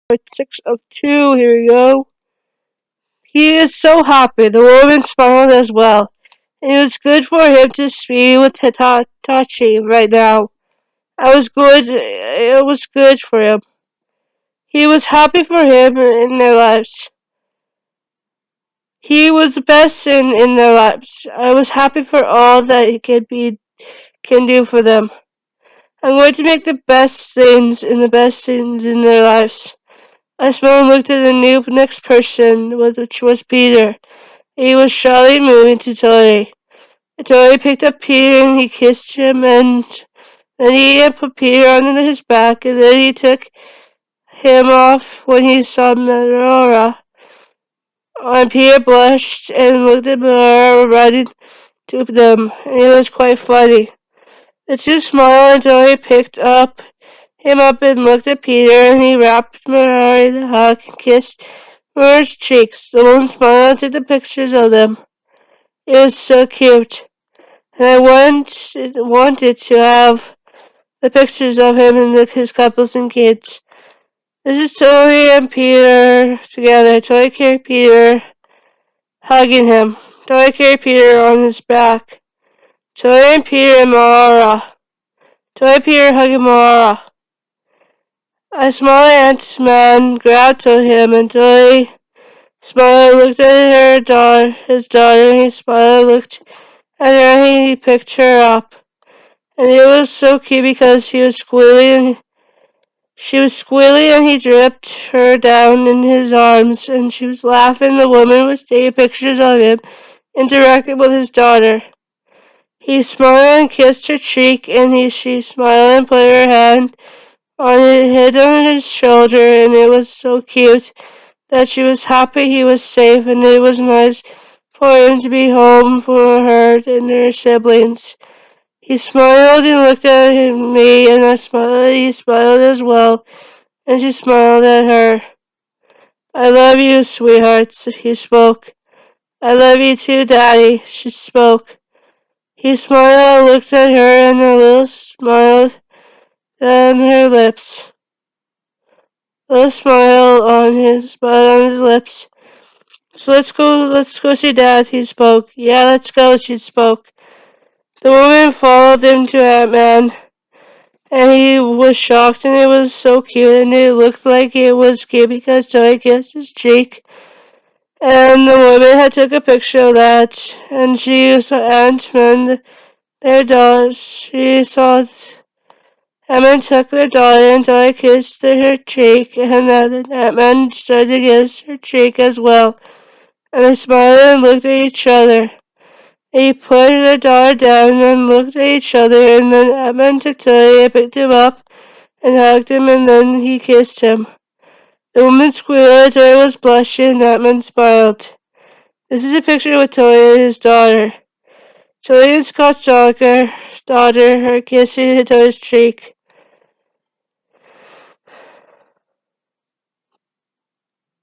part 6 of 2. Here we go. He is so happy. The woman smiled as well. And it was good for him to be with Tachi right now. It was good for him. He was happy for him in their lives. He was the best in their lives. I was happy for all that he can do for them. I'm going to make the best things in their lives. I smiled and looked at the next person, which was Peter. He was shyly moving to Tori. Tori picked up Peter and he kissed him, and then he put Peter on his back, and then he took him off when he saw Medora. And Peter blushed and looked at Medora running to them, and it was quite funny. The two smiled until he picked him up and looked at Peter, and he wrapped Medora in a hug and kissed Medora's cheeks. The woman smiled and took the pictures of them. It was so cute, and I wanted to have the pictures of him and his couples and kids. This is Tony and Peter together. Tony carried Peter, hugging him. Tony carried Peter on his back. Tony and Peter and Mara. Tony and Peter hugging Mara. A small ant-man grabbed to him, and Tony smiled and looked at his daughter, and he smiled and looked at her, and he picked her up. And it was so cute because she was squealing and he dripped her down in his arms, and she was laughing. The woman was taking pictures of him, interacting with his daughter. He smiled and kissed her cheek, and she smiled and put her head on his shoulder, and it was so cute that she was happy he was safe, and it was nice for him to be home for her and her siblings. He smiled and looked at me, and he smiled as well, and she smiled at her. I love you, sweethearts, he spoke. I love you too, Daddy, she spoke. He smiled and looked at her, and a little smile on her lips. A little smile on his lips. So let's go see Dad, he spoke. Yeah, let's go, she spoke. The woman followed him to Ant-Man, and he was shocked, and it was so cute, and it looked like it was cute because Toy kissed his cheek. And the woman had took a picture of that, and she saw Ant-Man, their daughters. She saw Ant-Man took their daughter, and Toy kissed her cheek, and then Ant-Man started to kiss her cheek as well. And they smiled and looked at each other. He put their daughter down and looked at each other, and then Ant-Man took Toy and picked him up and hugged him, and then he kissed him. The woman squealed, Toy was blushing, and Ant-Man smiled. This is a picture with Toy and his daughter. Toy and Scott's daughter are kissing Toy's cheek.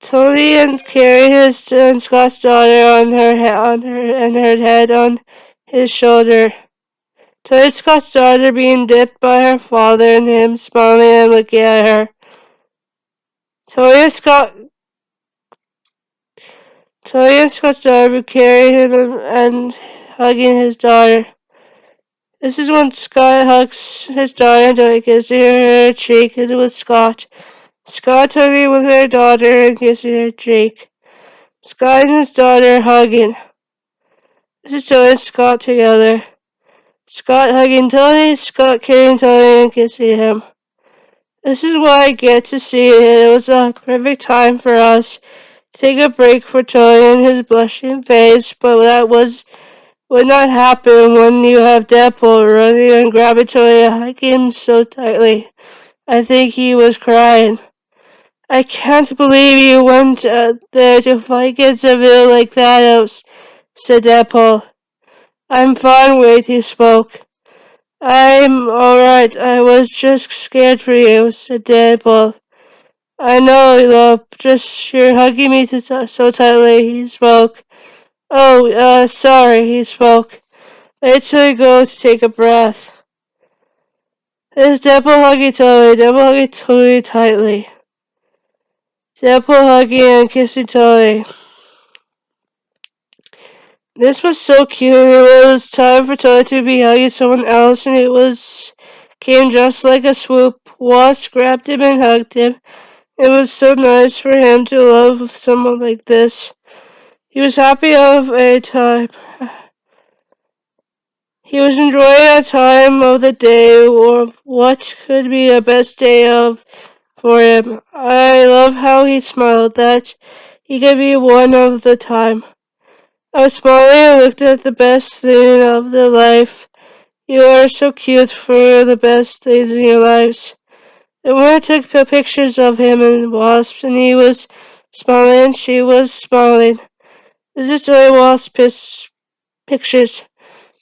Tony and Carrie and Scott's daughter on her head on his shoulder. Tony Scott's daughter being dipped by her father, and him smiling and looking at her. Tony and Scott's daughter carrying him and hugging his daughter. This is when Scott hugs his daughter and Tony kissing her cheek with Scott. Scott hugging with her daughter and kissing her cheek. Scott and his daughter hugging. This is Tony and Scott together. Scott hugging Tony, Scott carrying Tony and kissing him. This is what I get to see. It was a perfect time for us to take a break for Tony and his blushing face, but that would not happen when you have Deadpool running and grabbing Tony and hugging him so tightly. I think he was crying. I can't believe you went there to fight against a villain like Thanos, said Deadpool. I'm fine, Wade, he spoke. I'm alright. I was just scared for you, said Deadpool. I know, love. Just you're hugging me so tightly, he spoke. Oh, sorry, he spoke. Wait till I go to take a breath. There's Deadpool hugging Tony tightly. Zeppo hugging and kissing Toy. This was so cute. It was time for Toy to be hugging someone else, and came just like a swoop. Wasp grabbed him and hugged him. It was so nice for him to love someone like this. He was happy of a time. He was enjoying a time of the day, or what could be a best day of for him. I love how he smiled that he could be one of the time. I was smiling and looked at the best thing of the life. You are so cute for the best things in your lives. And when I took pictures of him and Wasp, and he was smiling, she was smiling. This is Toy Wasp pictures.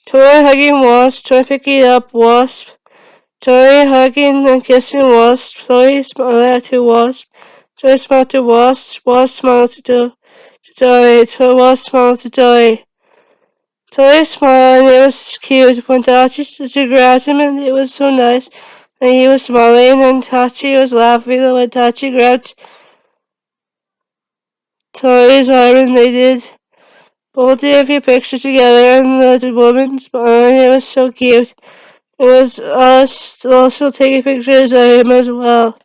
Toy hugging Wasp, Toy picking up Wasp, Toy hugging and kissing Wasp, Toy smiling to Wasp, Toy smiled to Wasp, Wasp smiled to Toy, Wasp smiled to Toy. Toy smiled and it was cute when Tachi's sister grabbed him and it was so nice. And he was smiling and Tachi was laughing when Tachi grabbed Toy's arm and they did both did a few pictures together and the woman smiling. It was so cute. It was us also taking pictures of him as well.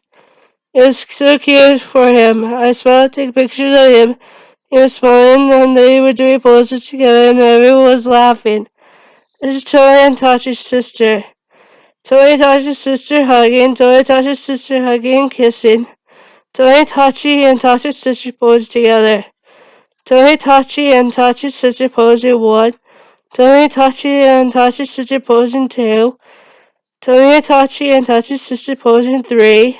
It was so cute for him. I smiled to take pictures of him. He was smiling and they were doing poses together and everyone was laughing. This is Toy and Tachi's sister. Toy and Tachi's sister hugging. Toy and Tachi's sister hugging and kissing. Toy and Tachi and Tachi's sister posed together. Toy and Tachi and Tachi's sister posing one. Toy and Tachi and Tachi's sister posing two. Toy and Tachi and Tachi's sister posing three.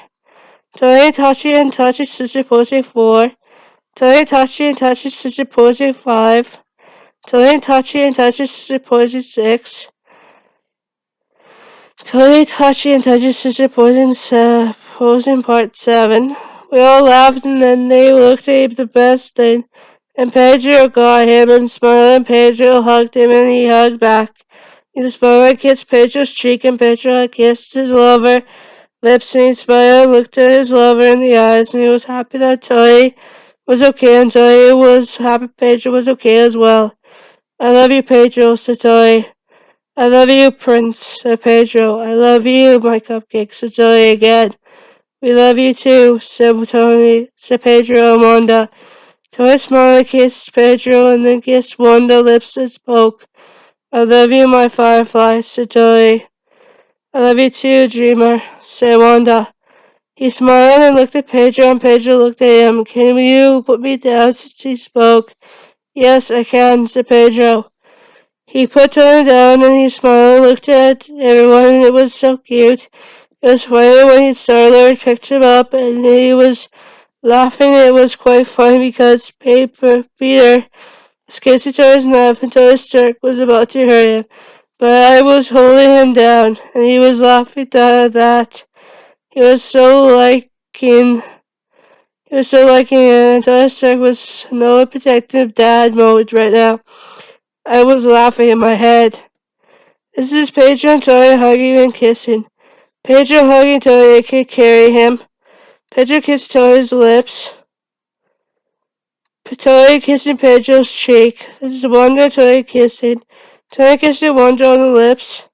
Toy and Tachi and Tachi's sister posing four. Toy and Tachi and Tachi's sister posing five. Toy and Tachi and Tachi's sister posing six. Toy, Tachi, and Tachi's sister posing part 7. We all laughed and then they looked at the best thing. And Pedro got him and smiled and Pedro hugged him and he hugged back. He smiled and kissed Pedro's cheek and Pedro kissed his lover lips and he smiled and looked at his lover in the eyes and he was happy that Toy was okay and Toy was happy Pedro was okay as well. I love you, Pedro, said Toy. I love you, Prince, said Pedro. I love you, my cupcake, said Zoe again. We love you too, said Pedro and Wanda. Toy smiled and kissed Pedro and then kissed Wanda lips and spoke. I love you, my firefly, said Zoe. I love you too, dreamer, said Wanda. He smiled and looked at Pedro and Pedro looked at him. Can you put me down since he spoke? Yes, I can, said Pedro. He put Tony down and he smiled and looked at everyone and it was so cute. It was funny when Star-Lord picked him up and he was laughing. It was quite funny because Peter was kissing Tony's neck and Tony Stark was about to hurt him. But I was holding him down and he was laughing at that. He was so liking it and Tony Stark was no protective dad mode right now. I was laughing in my head. This is Pedro and Toy hugging and kissing. Pedro hugging Toy could carry him. Pedro kissed Toy's lips. Toy kissing Pedro's cheek. This is Wanda Toy kissing. Toy kissing Wanda on the lips.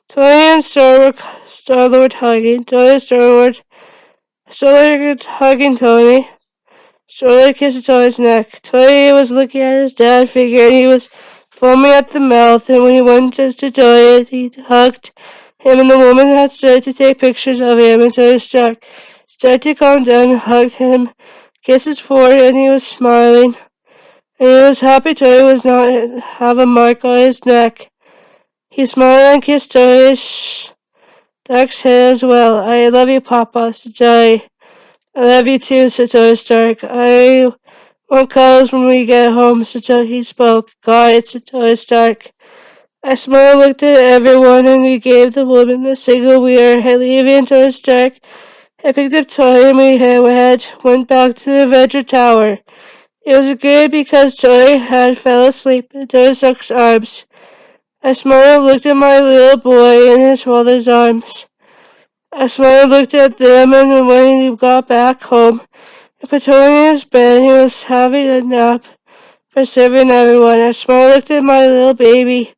Toy and Star-Lord hugging. Toy and Star-Lord hugging Tony. Star-Lord kissing Toy's neck. Toy was looking at his dad figure and he was foaming at the mouth, and when he went to Toy, he hugged him, and the woman had started to take pictures of him, and Toy started to calm down and hugged him, kissed his forehead, and he was smiling. And he was happy Toy was not have a mark on his neck. He smiled and kissed Toy's dark head as well. I love you, Papa, said Toy. I love you too, said Toy Stark. I want cuddles when we get home, said Toy. He spoke. Got it, said Toy Stark. I smiled, looked at everyone, and we gave the woman the signal we are leaving Toy Stark. I picked up Toy and we went back to the Avenger Tower. It was good because Toy had fell asleep in Toy Stark's arms. I smiled and looked at my little boy in his father's arms. I smiled and looked at them, and when we got back home, Put in his bed, he was having a nap, preserving everyone. I smiled, looked at my little baby,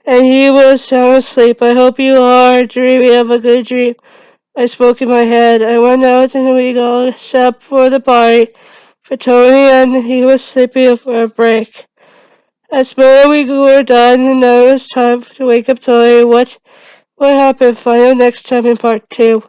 and he was sound asleep. I hope you are dreaming of a good dream. I spoke in my head. I went out and we all sat for the party for Tony, and he was sleeping for a break. As soon we were done, and now it was time to wake up Tony. What happened? Find out next time in part 2.